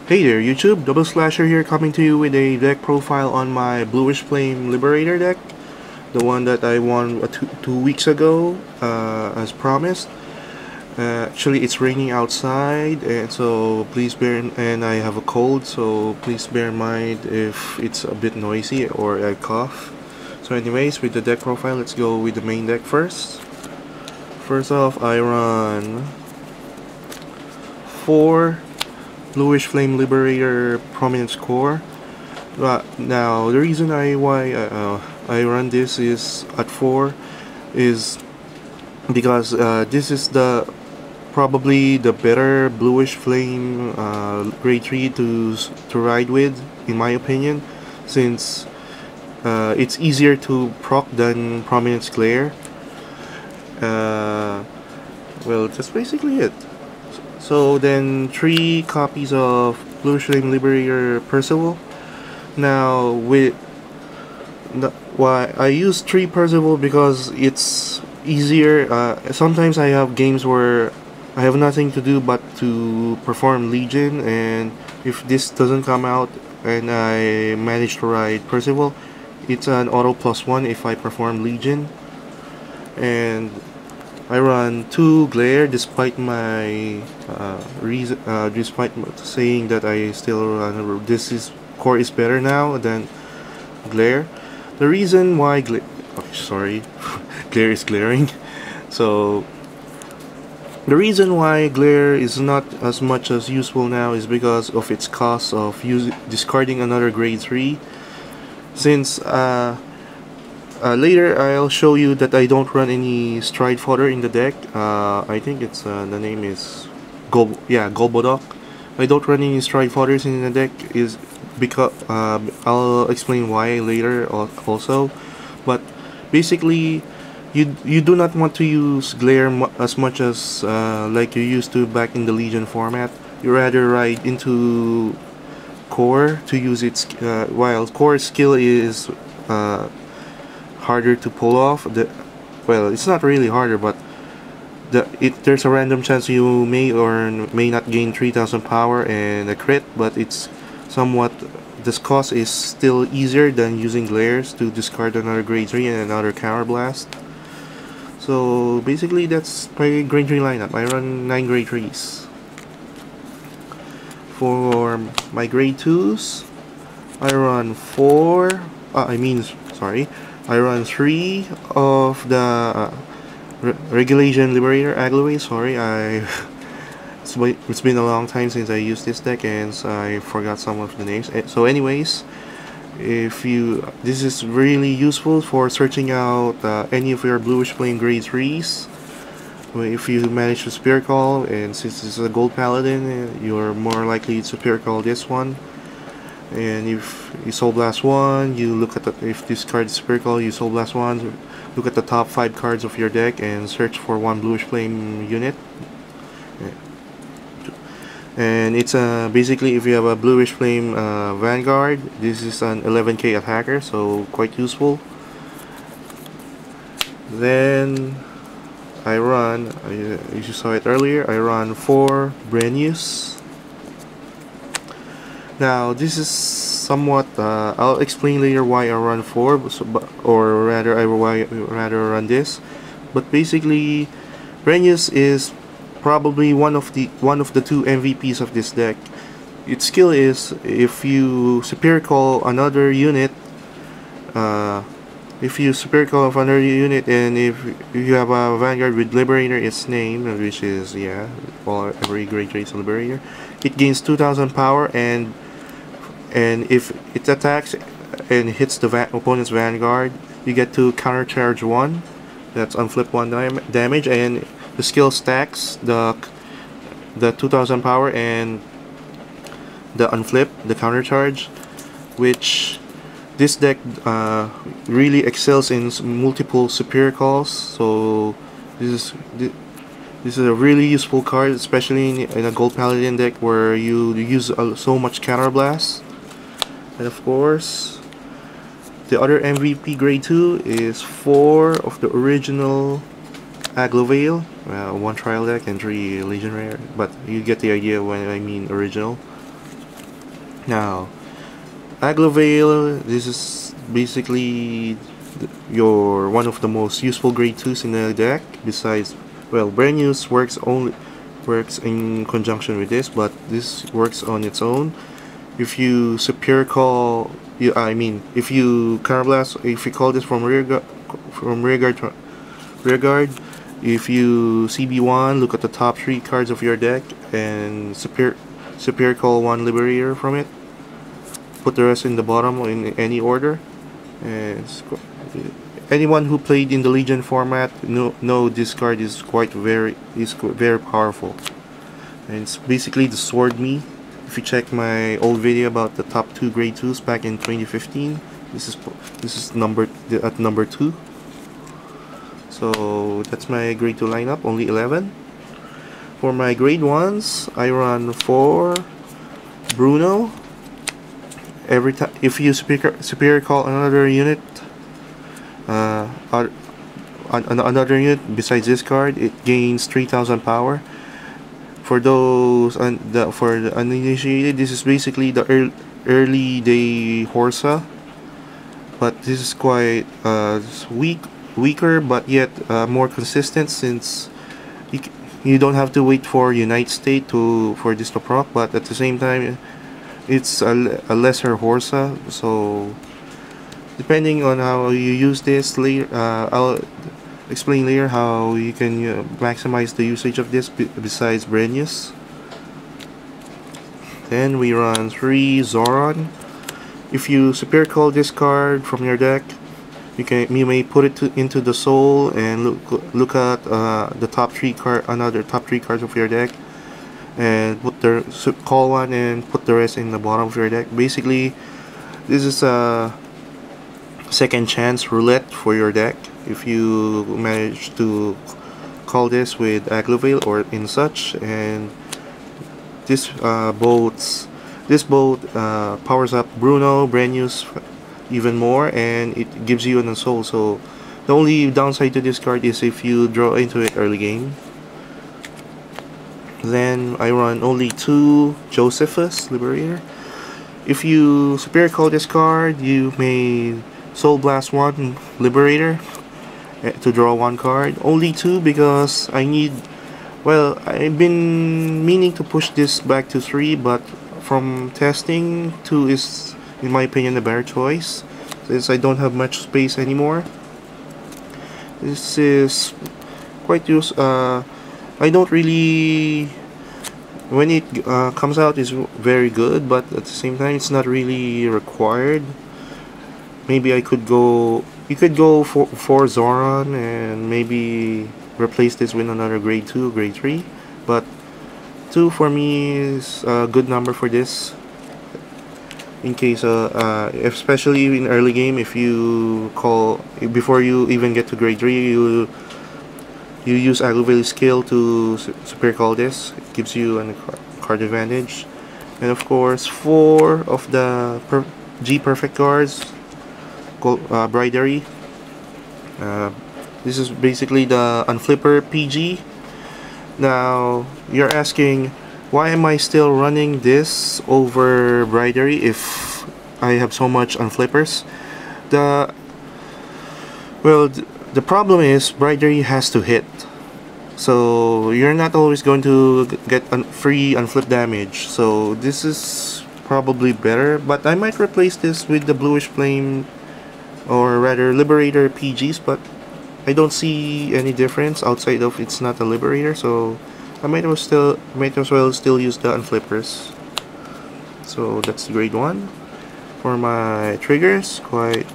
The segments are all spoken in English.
Hey there YouTube, Double Slasher here coming to you with a deck profile on my Bluish Flame Liberator deck. The one that I won two weeks ago, as promised. Actually it's raining outside and so please and I have a cold, so please bear in mind if it's a bit noisy or I cough. So anyways, with the deck profile, let's go with the main deck first. First off, I run 4 Bluish Flame Liberator Prominence Core. Now the reason why I run this is at 4 is because this is probably the better Bluish Flame grade 3 to ride with, in my opinion, since it's easier to proc than Prominence Glare. Well, that's basically it. So then 3 copies of Bluish Flame Liberator Percival. Now why I use 3 Percival because it's easier. Sometimes I have games where I have nothing to do but to perform Legion, and if this doesn't come out and I manage to ride Percival, it's an auto +1 if I perform Legion. And I run 2 Glare despite my despite saying that I still run core is better now than Glare. The reason why Glare is glaring. So the reason why Glare is not as much as useful now is because of its cost of discarding another grade 3. Since later I'll show you that I don't run any stride fodder in the deck. I think it's the name is Golbodok. I don't run any stride fodders in the deck is because I'll explain why later also. But basically, you do not want to use Glare as much as like you used to back in the Legion format. You rather ride into core to use its while core skill is harder to pull off. Well, it's not really harder, but there's a random chance you may or may not gain 3000 power and a crit, but it's somewhat, this cost is still easier than using glares to discard another grade 3 and another counter blast. So basically that's my grade 3 lineup. I run 9 grade 3s. For my grade 2s, I run 3 of the Regulation Liberator Agloe. Sorry, it's been a long time since I used this deck and I forgot some of the names. So anyways, this is really useful for searching out any of your Bluish Flame grade 3s. If you manage to Spear Call, and since this is a gold Paladin, you're more likely to Spear Call this one. And if you Soul Blast 1, you look at if this card is Spear Call, you Soul Blast 1, look at the top 5 cards of your deck and search for one Bluish Flame unit. And it's basically, if you have a Bluish Flame Vanguard, this is an 11k attacker, so quite useful. Then I run, you saw it earlier, I run 4 Brenius. Now this is somewhat, I'll explain later why I run 4, or rather why I rather run this. But basically, Brenius is probably one of the 2 MVPs of this deck. Its skill is, if you Superior Call another unit, and if you have a Vanguard with Liberator, its name, which is every grade 3 Liberator, it gains 2000 power, and if it attacks and hits the opponent's Vanguard, you get to countercharge 1. That's unflip 1 damage, and the skill stacks the 2000 power and the unflip, the countercharge, which this deck really excels in multiple Superior Calls. So this is a really useful card, especially in a gold Paladin deck where you use so much counter blast. And of course, the other MVP grade 2 is 4 of the original Aglovale, 1 trial deck and 3 Legion Rare, but you get the idea when I mean original. Now, Aglovale, this is basically your one of the most useful grade 2s in the deck. Besides, well, Brenius works in conjunction with this, but this works on its own. If you Superior Call, if you Carablast, if you call this from rear guard, if you CB1, look at the top 3 cards of your deck and Superior Call 1 Liberator from it. Put the rest in the bottom in any order. And anyone who played in the Legion format know this card is very powerful. And it's basically the Sword Me. If you check my old video about the top 2 grade 2s back in 2015, this is at number 2. So that's my grade 2 lineup, only 11. For my grade 1s, I run 4 Bruno. Every time, if you superior call another unit, another unit besides this card, it gains 3,000 power. For those for the uninitiated, this is basically the early day Horsa, but this is quite weaker, but yet more consistent, since you don't have to wait for Unite State for this to proc, but at the same time it's a lesser Horsa. So depending on how you use this later, I'll explain later how you can maximize the usage of this besides Brenius. Then we run 3 Zoran. If you superior call this card from your deck, you may put it into the soul and look at the top 3 cards of your deck, and call one and put the rest in the bottom of your deck. Basically, this is a second chance roulette for your deck. If you manage to call this with Aglovale or in such, and this boat powers up Bruno, Brenius even more, and it gives you an soul. So the only downside to this card is if you draw into it early game. Then I run only 2 Josephus Liberator. If you superior call this card, you may Soul Blast 1 Liberator to draw 1 card. Only 2 because I've been meaning to push this back to 3, but from testing, 2 is, in my opinion, a better choice, since I don't have much space anymore. This is quite I don't really, when it comes out, is very good, but at the same time it's not really required. Maybe you could go for Zoran and maybe replace this with another grade 2, grade 3, but 2 for me is a good number for this. In case, especially in early game, if you call before you even get to grade 3, you use Aglovale's skill to superior call this. It gives you a card advantage. And of course, 4 of the G perfect cards, Bridery. This is basically the Unflipper PG. Now you're asking, why am I still running this over Bridery if I have so much Unflippers? The problem is Bridery has to hit, so you're not always going to get free unflip damage. So this is probably better, but I might replace this with the Bluish Flame, or rather Liberator PGs, but I don't see any difference outside of it's not a Liberator, so I might as well still use the Unflippers. So that's grade 1. For my triggers, quite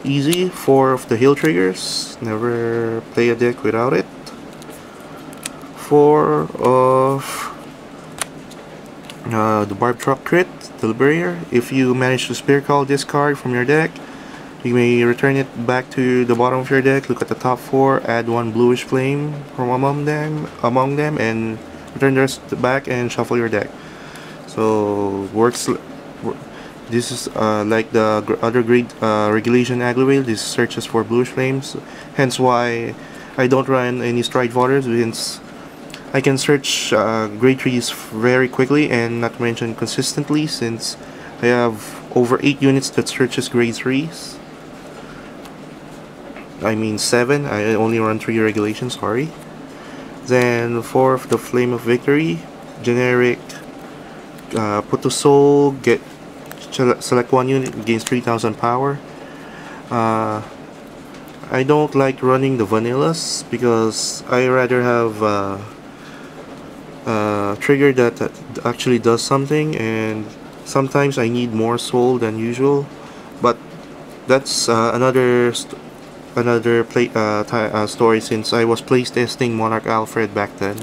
easy. 4 of the heal triggers, never play a deck without it. 4 of the Barb Truck Crit, the Liberator. If you manage to spear call this card from your deck, you may return it back to the bottom of your deck, look at the top 4, add 1 Bluish Flame from among them, and return the rest back and shuffle your deck. So works. This is like the other grade regulation Aglovale. This searches for Bluish Flames, hence why I don't run any Stride Fodders, since I can search grade 3s very quickly, and not to mention consistently, since I have over 8 units that searches grade 3s. I mean 7, I only run 3 regulations, sorry. Then 4th, the Flame of Victory, generic, put to soul, select 1 unit, gains 3000 power. I don't like running the vanillas because I rather have a trigger that actually does something, and sometimes I need more soul than usual. But that's another story, since I was place testing Monarch Alfred back then.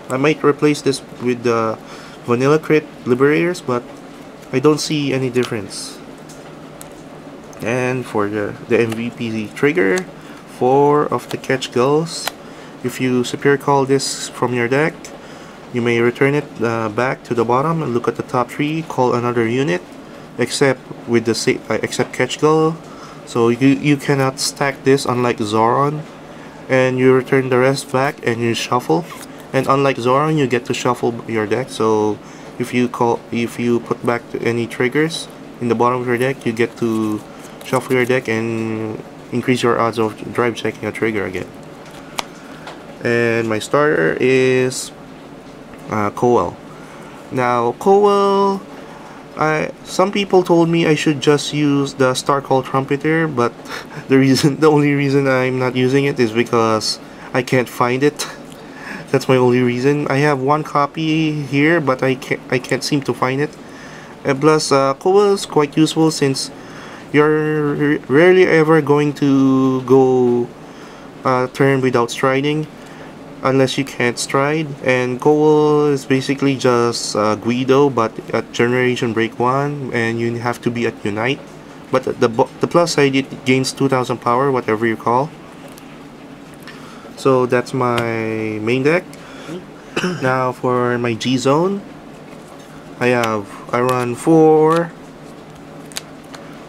I might replace this with the vanilla crit liberators, but I don't see any difference. And for the MVP trigger, 4 of the Catch Gulls. If you superior call this from your deck, you may return it back to the bottom and look at the top 3, call another unit, except with the except Catch Gull. So you cannot stack this, unlike Zoron, and you return the rest back and you shuffle. And unlike Zoron, you get to shuffle your deck. So if you put back any triggers in the bottom of your deck, you get to shuffle your deck and increase your odds of drive checking a trigger again. And my starter is Coel. Now Coel, some people told me I should just use the Star Call Trumpeter, but the only reason I'm not using it is because I can't find it. That's my only reason. I have 1 copy here, but I can't seem to find it. And plus, Coel is quite useful since you're rarely ever going to go turn without striding, unless you can't stride. And Coel is basically just Guido, but at Generation Break 1, and you have to be at Unite. But the plus side, it gains 2000 power, whatever you call. So that's my main deck. Now for my G zone, I run 4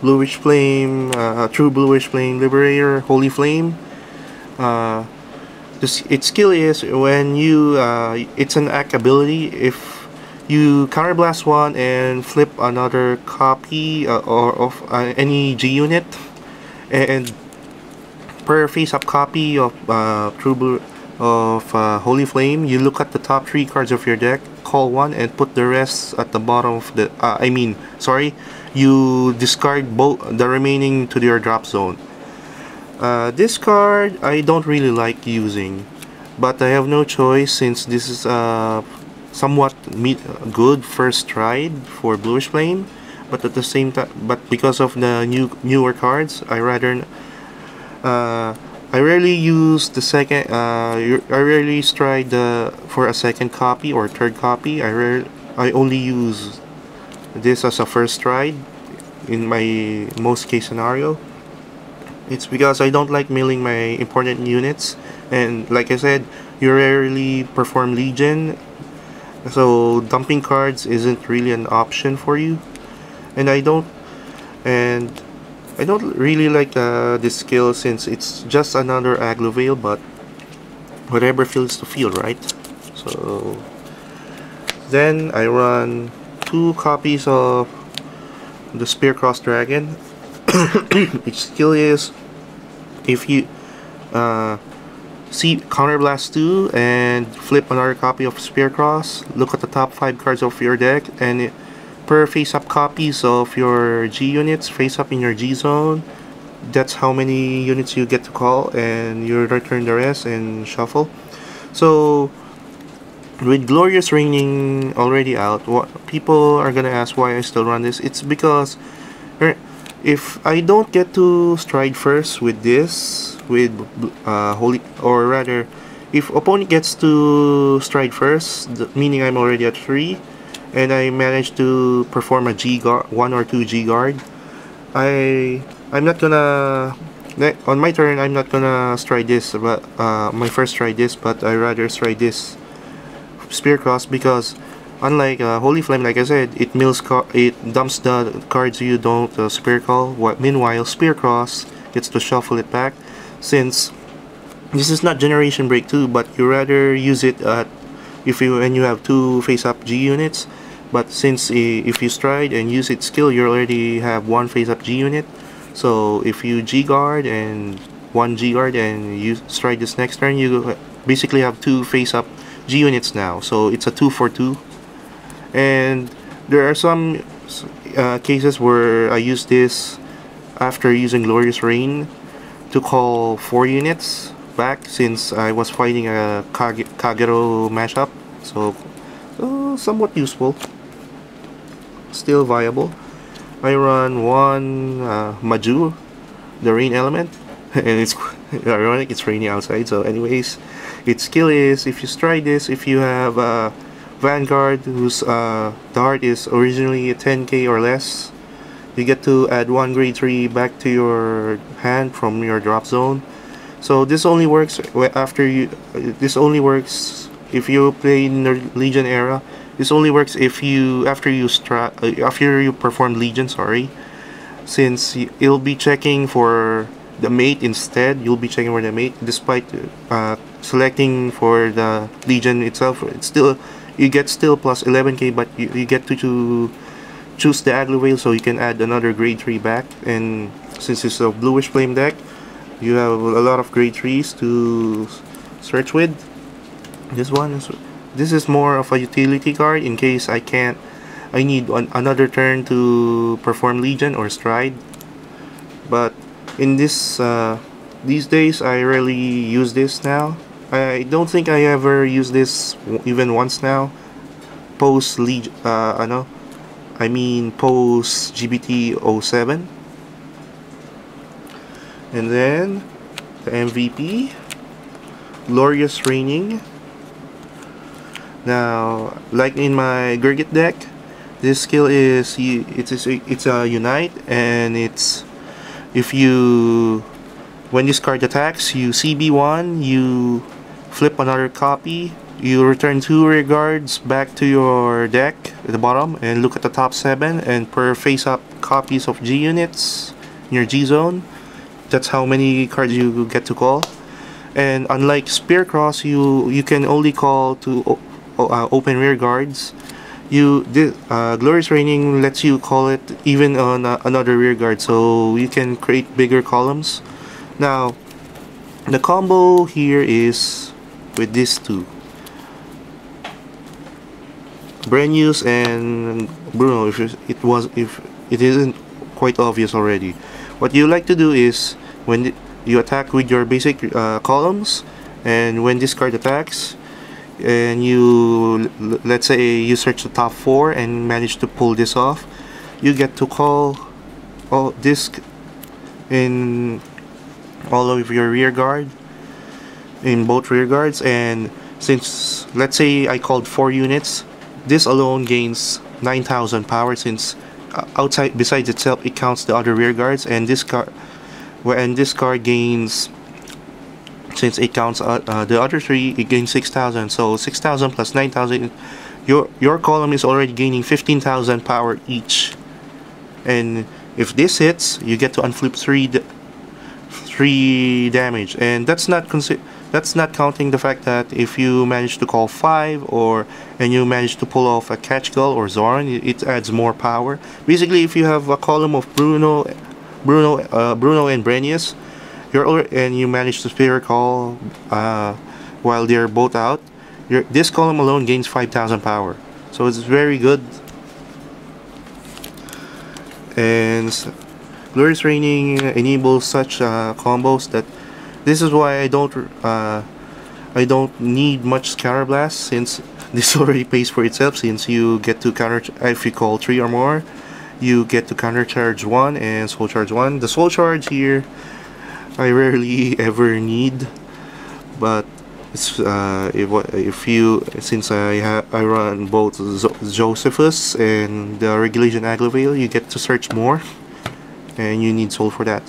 Bluish Flame, True Bluish Flame Liberator, Holy Flame. Its skill is when you it's an act ability. If you counterblast 1 and flip another copy of any G unit, and per face-up copy of Holy Flame, you look at the top 3 cards of your deck, call 1, and put the rest at the bottom of the. You discard the remaining to your drop zone. This card I don't really like using, but I have no choice since this is somewhat good first stride for Bluish Flame. But at the same time, because of the newer cards, I rarely use the second. I rarely stride for a second copy or third copy. I only use this as a first stride in my most case scenario. It's because I don't like milling my important units, and like I said, you rarely perform Legion, so dumping cards isn't really an option for you. And I don't really like this skill, since it's just another Aglovale, but whatever feels to feel, right? So then I run 2 copies of the Spearcross Dragon. Its skill is, if you see Counterblast 2 and flip another copy of Spearcross, look at the top 5 cards of your deck, and per face-up copies of your G units face up in your G zone, that's how many units you get to call, and you return the rest and shuffle. So with Glorious Reigning already out, people are gonna ask why I still run this. It's because if I don't get to stride first with this, with Holy, or rather, if opponent gets to stride first, meaning I'm already at 3, and I manage to perform a G guard, 1 or 2 G guard, I'm not gonna, on my turn, I'm not gonna stride this, but my first stride this, but I rather stride this Spearcross, because unlike Holy Flame, like I said, it dumps the cards you don't Spear Call. Meanwhile, Spearcross gets to shuffle it back, since this is not Generation Break 2, but you rather use it at if you when you have two face-up G units. But since if you stride and use its skill, you already have one face-up G unit. So if you G guard and one G guard and you stride this next turn, you basically have two face-up G units now. So it's a 2 for 2. And there are some cases where I use this after using Glorious Rain to call 4 units back, since I was fighting a Kagero mashup. So somewhat useful, still viable. I run one Maju, the rain element, and it's ironic, it's raining outside. So anyways, its skill is, if you stride this, if you have a Vanguard whose dart is originally 10k or less, you get to add one grade 3 back to your hand from your drop zone. So this only works after you. This only works if you play in the Legion era. This only works if you after you perform Legion. Sorry, since you'll be checking for the mate instead. You'll be checking for the mate, despite selecting for the Legion itself. It's still, you get still plus 11k, but you get to choose the Aglovale, so you can add another grade 3 back. And since it's a Bluish Flame deck, you have a lot of grade 3s to search with. This is more of a utility card in case I need another turn to perform Legion or Stride. But in this these days, I rarely use this now. I don't think I ever use this even once now. Post Post-GBT07. And then the MVP, Glorious Raining. Now, like in my Gurgit deck, this skill is it's a unite, and it's when this card attacks, you CB1, you flip another copy, you return 2 rear guards back to your deck at the bottom, and look at the top 7, and per face-up copies of G units in your G zone, that's how many cards you get to call. And unlike Spear Cross, you can only call to open rear guards. Glorious Raining lets you call it even on another rear guard, so you can create bigger columns. Now, the combo here is with these two, Brenius and Bruno. If it isn't quite obvious already, what you like to do is, when you attack with your basic columns, and when this card attacks, and let's say you search the top 4 and manage to pull this off, you get to call this in all of your rear guard, in both rear guards. And since, let's say I called 4 units, this alone gains 9,000 power, since besides itself, it counts the other rear guards. And this card gains, since it counts the other 3, it gains 6,000. So 6,000 plus 9,000, your column is already gaining 15,000 power each. And if this hits, you get to unflip 3 damage. And that's not counting the fact that if you manage to call 5 and you manage to pull off a Catch Gull or Zoran, it adds more power. Basically, if you have a column of Bruno and Brenius, and you manage to Spear Call while they're both out, this column alone gains 5,000 power. So it's very good. And Glorious Raining enables such combos that this is why I don't need much Scatter Blast, since this already pays for itself. Since you get to counter, if you call 3 or more, you get to counter charge 1 and soul charge 1. The soul charge here I rarely ever need, but it's since I run both Josephus and the Regulation Aglovale, you get to search more, and you need soul for that.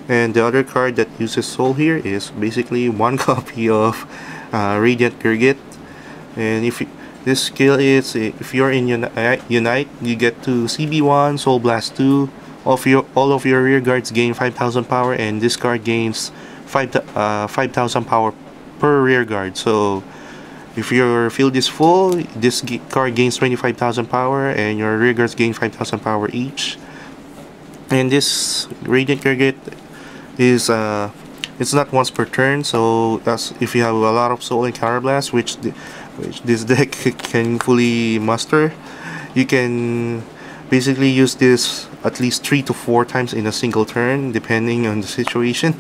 And the other card that uses soul here is basically 1 copy of Radiant Gurgit. And this skill is, if you're in Unite, you get to CB1, Soul Blast 2. All of your rear guards gain 5,000 power, and this card gains 5,000 power per rear guard. So If your field is full, this card gains 25,000 power, and your rear guards gain 5,000 power each. And this Radiant Target is it's not once per turn, so that's if you have a lot of Soul and Counterblast, which this deck can fully muster. You can basically use this at least 3 to 4 times in a single turn, depending on the situation.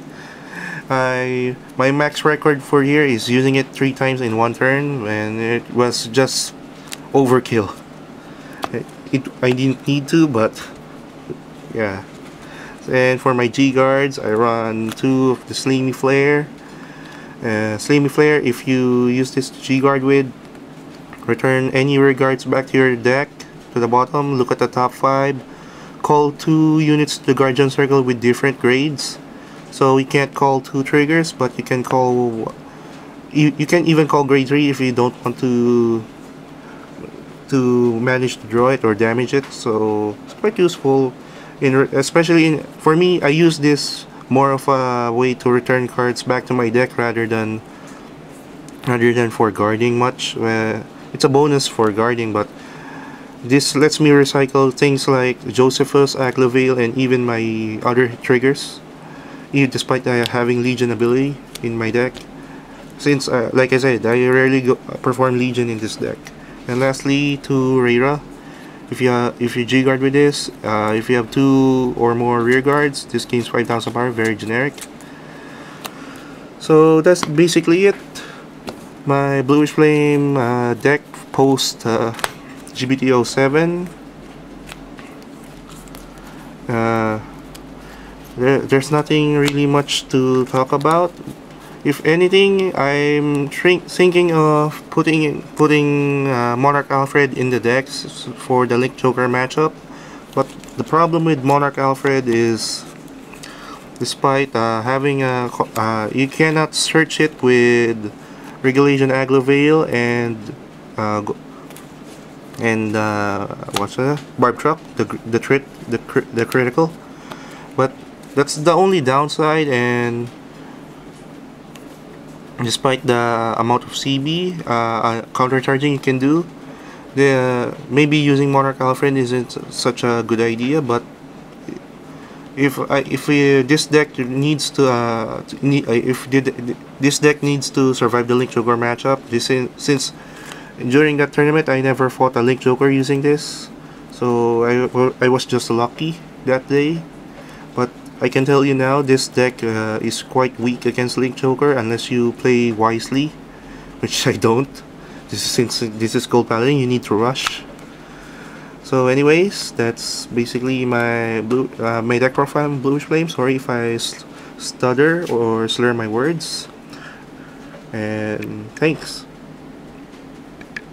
My max record for here is using it 3 times in one turn, and it was just overkill. I didn't need to, but yeah. And for my G guards, I run 2 of the Slimy Flare. Slimy Flare, if you use this G guard with, return any rear guards back to your deck, to the bottom, look at the top 5, call 2 units to the Guardian Circle with different grades. So you can't call 2 triggers, but you can call, you can even call grade 3 if you don't want to manage to draw it or damage it. So it's quite useful, especially for me. I use this more of a way to return cards back to my deck rather than for guarding much. It's a bonus for guarding, but this lets me recycle things like Josephus, Aglavale, and even my other triggers, despite having Legion ability in my deck, since like I said, I rarely perform Legion in this deck. And lastly, to Reyra, if you G guard with this, if you have 2 or more rear guards, this gains 5,000 power, very generic. So that's basically it. My Bluish Flame deck post GBT07. There's nothing really much to talk about. If anything, I'm thinking of putting Monarch Alfred in the decks for the Link Joker matchup. But the problem with Monarch Alfred is, despite having a you cannot search it with Regulation Aglavale and what's that? Barb Truck, the critical. But that's the only downside, and despite the amount of CB countercharging you can do, maybe using Monarch Alfred isn't such a good idea. But if this deck needs to this deck needs to survive the Link Joker matchup, since during that tournament I never fought a Link Joker using this, so I was just lucky that day. But I can tell you now, this deck is quite weak against Link Joker unless you play wisely, which I don't. Since this is Gold Paladin, you need to rush. So anyways, that's basically my my deck profile in Bluish Flame. Sorry if I stutter or slur my words. And thanks.